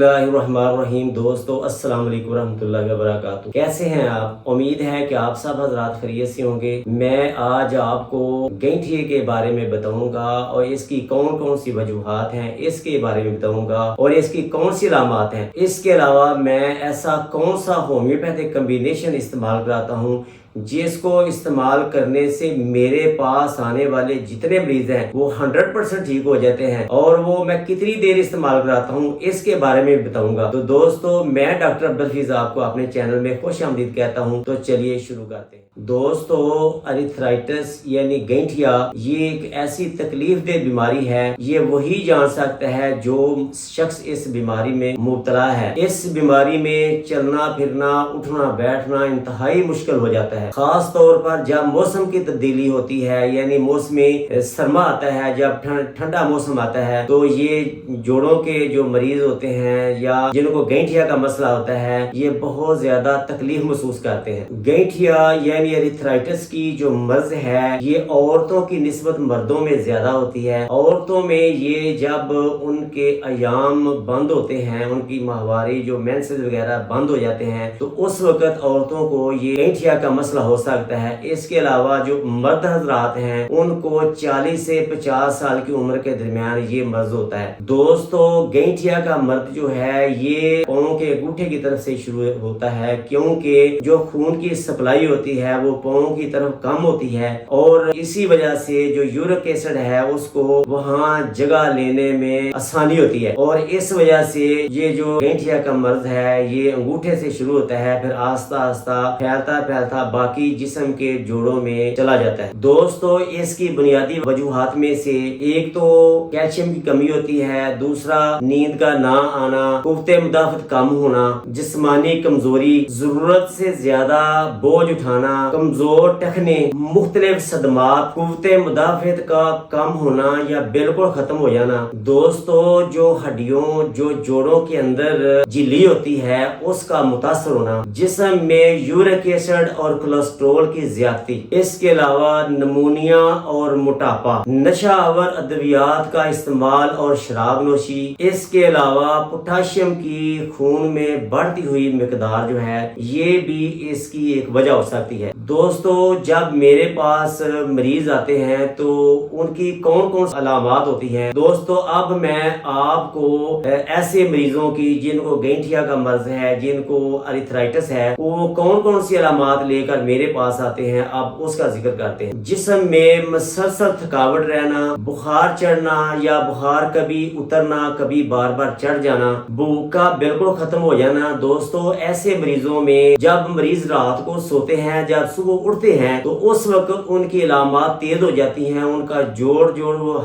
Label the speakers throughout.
Speaker 1: बिस्मिल्लाहिर्रहमानिर्रहीम। दोस्तों अस्सलाम वालेकुम रहमतुल्लाहि व बरकातुहू। कैसे हैं आप? उम्मीद है कि आप सब हजरात खैरियत से होंगे। मैं आज आपको गैंठिए के बारे में बताऊंगा और इसकी कौन कौन सी वजूहात हैं इसके बारे में बताऊंगा और इसकी कौन सी अलामात हैं। इसके अलावा मैं ऐसा कौन सा होम्योपैथिक कम्बिनेशन इस्तेमाल कराता हूँ जिसको इस्तेमाल करने से मेरे पास आने वाले जितने मरीज हैं वो 100% ठीक हो जाते हैं, और वो मैं कितनी देर इस्तेमाल कराता हूँ इसके बारे में बताऊंगा। तो दोस्तों मैं डॉक्टर अब्दुल हफीज आपको अपने चैनल में खुश आमदीद कहता हूँ। तो चलिए शुरू करते हैं। दोस्तों अरिथराइटिस यानी गैंठिया ये एक ऐसी तकलीफ दे बीमारी है। ये वही जान सकता है जो शख्स इस बीमारी में मुब्तला है। इस बीमारी में चलना फिरना उठना बैठना इंतहाई मुश्किल हो जाता है, खास तौर पर जब मौसम की तब्दीली होती है, यानी मौसमी सरमा आता है, जब ठंडा मौसम आता है तो ये जोड़ों के जो मरीज होते हैं या जिनको गैंठिया का मसला होता है ये बहुत ज्यादा तकलीफ महसूस करते हैं। गैंठिया यानी एरिथ्राइटिस की जो मर्ज है ये औरतों की निस्बत मर्दों में ज्यादा होती है। औरतों में ये जब उनके अयाम बंद होते हैं, उनकी माहवारी जो मेंसेस वगैरह बंद हो जाते हैं, तो उस वक्त औरतों को ये गैंठिया का मसला हो सकता है। इसके अलावा जो मर्द हजरात हैं उनको 40 से 50 साल की उम्र के दरमियान ये मर्ज होता है। दोस्तों गैंठिया का मर्द जो है ये पाँव के अंगूठे की तरफ से शुरू होता है, क्योंकि जो खून की सप्लाई होती है वो पाँव की तरफ कम होती है, और इसी वजह से जो यूरिक एसिड है उसको वहाँ जगह लेने में आसानी होती है, और इस वजह से ये जो गैंठिया का मर्ज है ये अंगूठे से शुरू होता है, फिर आस्ता आस्ता फैलता फैलता बाकी जिस्म के जोड़ों में चला जाता है। दोस्तों इसकी बुनियादी वजूहात में से एक तो कैल्शियम की कमी होती है, दूसरा नींद का ना आना, कुव्वते मुदाफत कम होना, जिस्मानी कमजोरी, जरूरत से ज्यादा बोझ उठाना, कमजोर टखने, मुख्तलिफ सदमात, कुव्वते मुदाफत का कम होना या बिल्कुल खत्म हो जाना। दोस्तों जो हड्डियों जो जोड़ों के अंदर झिल्ली होती है उसका मुतासर होना, जिस्म में यूरिक एसिड और कोलेस्ट्रॉल की ज्यादती, इसके अलावा नमूनिया और मोटापा, नशा आवर अद्वियात का इस्तेमाल और शराब नोशी, इसके अलावा पोटाशियम की खून में बढ़ती हुई मिकदार जो है ये भी इसकी एक वजह हो सकती है। दोस्तों जब मेरे पास मरीज आते हैं तो उनकी कौन कौन सी अलामात होती हैं। दोस्तों अब मैं आपको ऐसे मरीजों की जिनको गैंठिया का मर्ज है, जिनको अरिथराइटिस है, वो कौन कौन सी अलामात लेकर मेरे पास आते हैं अब उसका जिक्र करते हैं। जिस्म में मसलसल थकावट रहना, बुखार चढ़ना या बुखार कभी उतरना कभी बार बार चढ़ जाना, भूख का बिल्कुल खत्म हो जाना। दोस्तों ऐसे मरीजों में जब मरीज रात को सोते हैं, जब सुबह उठते हैं तो उस वक्त उनकी अलामात तेज हो जाती हैं, उनका जोड़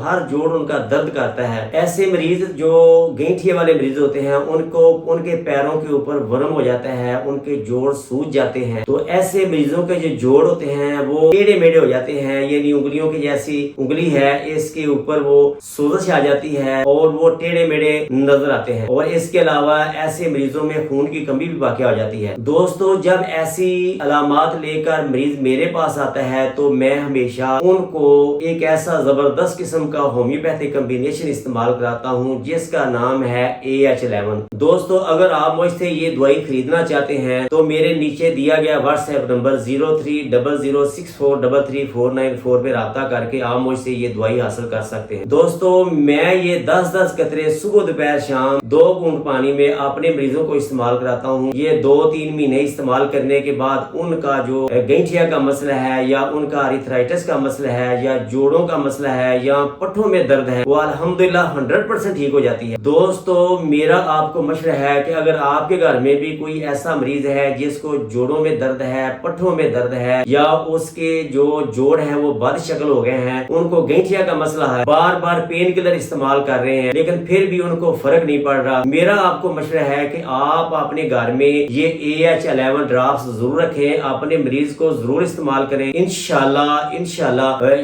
Speaker 1: हर जोड़ उनका दर्द करता है। ऐसे मरीज जो गैंठिया वाले मरीज होते हैं उनको उनके पैरों के ऊपर वर्म हो जाता है, उनके जोड़ सूज जाते हैं। तो ऐसे मरीजों के जो जोड़ होते हैं वो टेढ़े मेढ़े हो जाते हैं, यानी उंगलियों की जैसी उंगली है इसके ऊपर वो सोजिश आ जाती है और वो टेढ़े मेढ़े नजर आते हैं। और इसके अलावा ऐसे मरीजों में खून की कमी भी वाक़या हो जाती है। दोस्तों जब ऐसी अलामात लेकर मरीज मेरे पास आता है तो मैं हमेशा उनको एक ऐसा जबरदस्त किस्म का होम्योपैथिक कम्बिनेशन इस्तेमाल कराता हूँ जिसका नाम है AH11। दोस्तों अगर आप मुझसे ये दवाई खरीदना चाहते हैं तो मेरे नीचे दिया गया व्हाट्सएप नंबर 0300643349 पे राब्ता करके आप मुझसे ये दवाई हासिल कर सकते हैं। दोस्तों मैं ये 10-10 कतरे सुबह दोपहर शाम 2 बूंद पानी में अपने मरीजों को इस्तेमाल कराता हूँ। ये 2-3 महीने इस्तेमाल करने के बाद उनका जो गैंठिया का मसला है या उनका अरिथराइटिस का मसला है या जोड़ों का मसला है या पट्ठों में दर्द है वो अल्हम्दुलिल्लाह 100% ठीक हो जाती है। दोस्तों मेरा आपको मशवरा है कि अगर आपके घर में भी कोई ऐसा मरीज है जिसको जोड़ों में दर्द है, पट्ठों में दर्द है या उसके जो जोड़ है वो बद शक्ल हो गए हैं, उनको गैंठिया का मसला है, बार बार पेन किलर इस्तेमाल कर रहे हैं लेकिन फिर भी उनको फर्क नहीं पड़ रहा, मेरा आपको मशवरा है कि आप अपने घर में ये AH11 ड्राफ्ट जरूर रखें, अपने मरीज को जरूर इस्तेमाल करें। इंशाल्लाह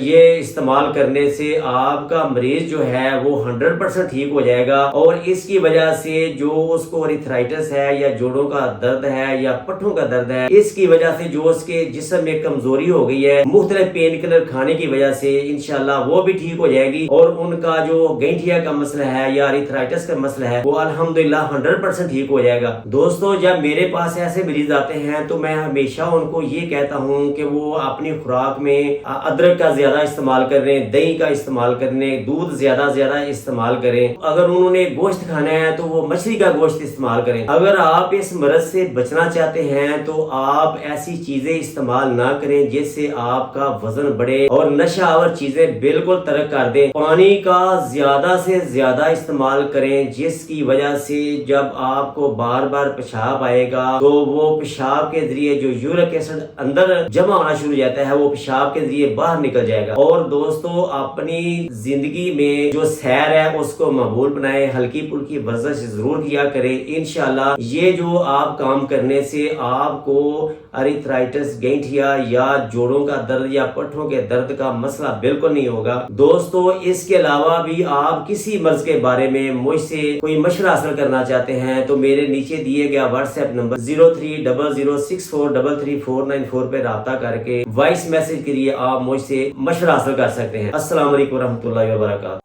Speaker 1: ये इस्तेमाल करने से आपका मरीज जो है वो 100% ठीक हो जाएगा, और इसकी वजह से जो उसको अरिथराइटिस है या जोड़ों का दर्द है या पट्ठों का दर्द है, इसकी वजह से जो दोस्त के जिस्म में कमजोरी हो गई है मुख्तलिफ पेन किलर खाने की वजह से, इंशाल्लाह वो भी ठीक हो जाएगी और उनका जो गैंठिया का मसला है या अर्थराइटिस का मसला है वो अल्हम्दुलिल्लाह 100% ठीक हो जाएगा। दोस्तों जब मेरे पास ऐसे मरीज आते हैं तो मैं हमेशा उनको ये कहता हूँ कि वो अपनी खुराक में अदरक का ज्यादा इस्तेमाल करें, दही का इस्तेमाल करें, दूध ज्यादा इस्तेमाल करें। अगर उन्होंने गोश्त खाना है तो वो मछली का गोश्त इस्तेमाल करें। अगर आप इस मर्ज से बचना चाहते हैं तो आप ऐसी चीजें इस्तेमाल ना करें जिससे आपका वजन बढ़े और नशावर चीजें बिल्कुल तर्क कर दें। पानी का ज्यादा से ज्यादा इस्तेमाल करें जिसकी वजह से जब आपको बार बार पेशाब आएगा तो वो पेशाब के जरिए जो यूरिक एसिड अंदर जमा होना शुरू हो जाता है वो पेशाब के जरिए बाहर निकल जाएगा। और दोस्तों अपनी जिंदगी में जो सैर है उसको मकबूल बनाए, हल्की फुल्की वर्जिश जरूर किया करें। इंशाल्लाह ये जो आप काम करने से आपको अर्थराइटिस, गैंठिया या जोड़ों का दर्द या पट्ठों के दर्द का मसला बिल्कुल नहीं होगा। दोस्तों इसके अलावा भी आप किसी मर्ज के बारे में मुझसे कोई मशवरा हासिल करना चाहते हैं तो मेरे नीचे दिए गया व्हाट्सएप नंबर 030064333494 पे राब्ता करके वॉइस मैसेज के लिए आप मुझसे मशवरा हासिल कर सकते हैं। अस्सलाम वालेकुम रहमतुल्लाहि व बरकातहू।